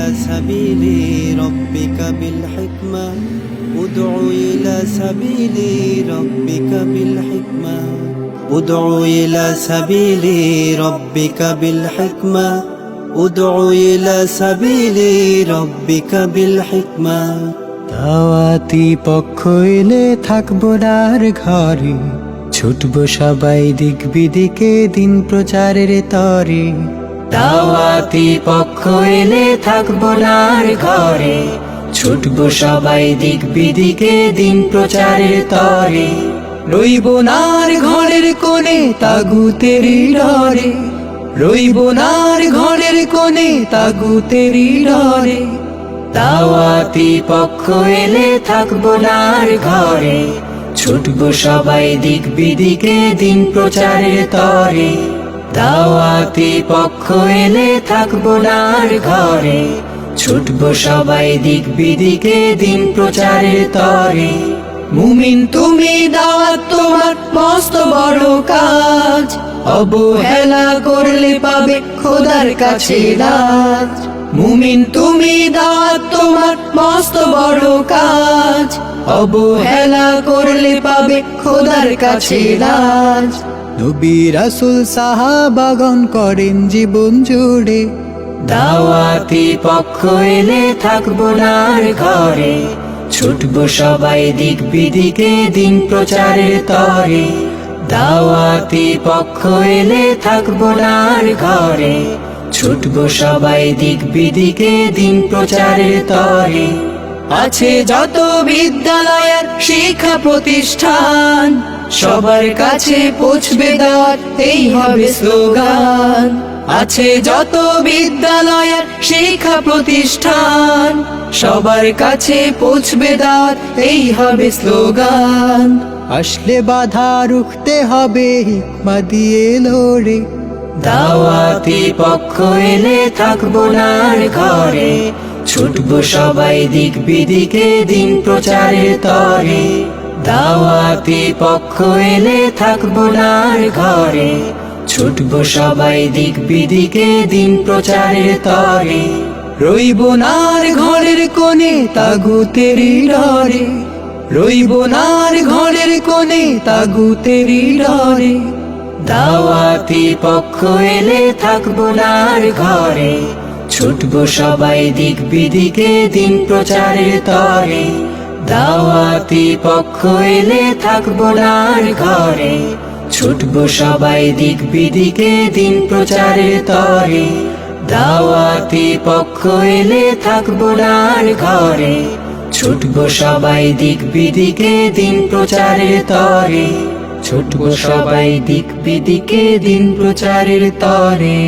إلى سبيل ربك بالحكمة ادع إلى سبيل ربك بالحكمة ادع إلى سبيل ربك بالحكمة ادع إلى سبيل ربك بالحكمة দাওয়াতি পক্ষ এলে থাকবো না আর ঘরে, ছুটবো সবাই দিক বিদিকে দিন প্রচারের তরে। দাওয়াতি পক্ষ এলে থাকবো না আর ঘরে, ছুটবো সবাই দিক বিদিকে দিন প্রচারের তরে। রইব না আর ঘরের কোণে তাগুতেরই ডরে, রইব না আর ঘরের কোণে তাগুতেরই ডরে। দাওয়াতি পক্ষ এলে থাকবো না আর ঘরে, ছুটবো সবাই দিক বিদিকে দিন প্রচারের তরে। দাওয়াতি পক্ষ এলে থাকবো না আর ঘরে, ছুটবো সবাই দিক বিদিকে দিন প্রচারের তরে। মুমিন তুমি দাওয়াত তোমার মস্ত বড় কাজ, অবহেলা করলে পাবে খোদার কাছে লাজ। মুমিন তুমি দাওয়াত তোমার মস্ত বড় কাজ, অবহেলা করলে পাবে খোদার কাছে লাজ। নবী রাসূল সাহাবাগণ করেন জীবন জুড়ে, দাওয়াতি পক্ষ এলে থাকবো না আর ঘরে, ছুটবো সবাই দিক বিদিকে দিন প্রচারের তরে। দাওয়াতি পক্ষ এলে থাকবো না আর ঘরে, ছুটবো সবাই দিক বিদিকে দিন প্রচারের তরে। আছে যত বিদ্যালয়ের শিক্ষা প্রতিষ্ঠান, সবার কাছে পৌঁছবে দাওয়াত এই হবে স্লোগান। আছে যত বিদ্যালয়ের শিক্ষা প্রতিষ্ঠান, সবার কাছে পৌঁছবে দাওয়াত এই হবে স্লোগান। আসলে বাধা রুখতে হবে হিকমা দিয়ে লড়ে, দাওয়াতি পক্ষ এলে থাকবো না আর ঘরে, ছুটবো সবাই দিক বিদিকে দিন প্রচারের তরে। দাওয়াতি পক্ষ এলে থাকবো না আর ঘরে, ছুটবো সবাই দিক বিদিকে দিন প্রচারের তরে। রইব না আর ঘরের কোণে তাগুতেরই ডরে, রইব না আর ঘরের কোণে তাগুতেরই ডরে। দাওয়াতি পক্ষ এলে থাকবো না আর ঘরে, ছুটবো সবাই দিক বিদিকে দিন প্রচারের তরে। দাওয়াতি পক্ষ এলে থাকবো না আর ঘরে, ছুটবো সবাই দিক বিদিকে দিন প্রচারের তরে। দাওয়াতি পক্ষ এলে থাকবো না আর ঘরে, ছুটবো সবাই দিক বিদিকে দিন প্রচারের তরে। ছুটবো সবাই দিক বিদিকে দিন প্রচারের তরে।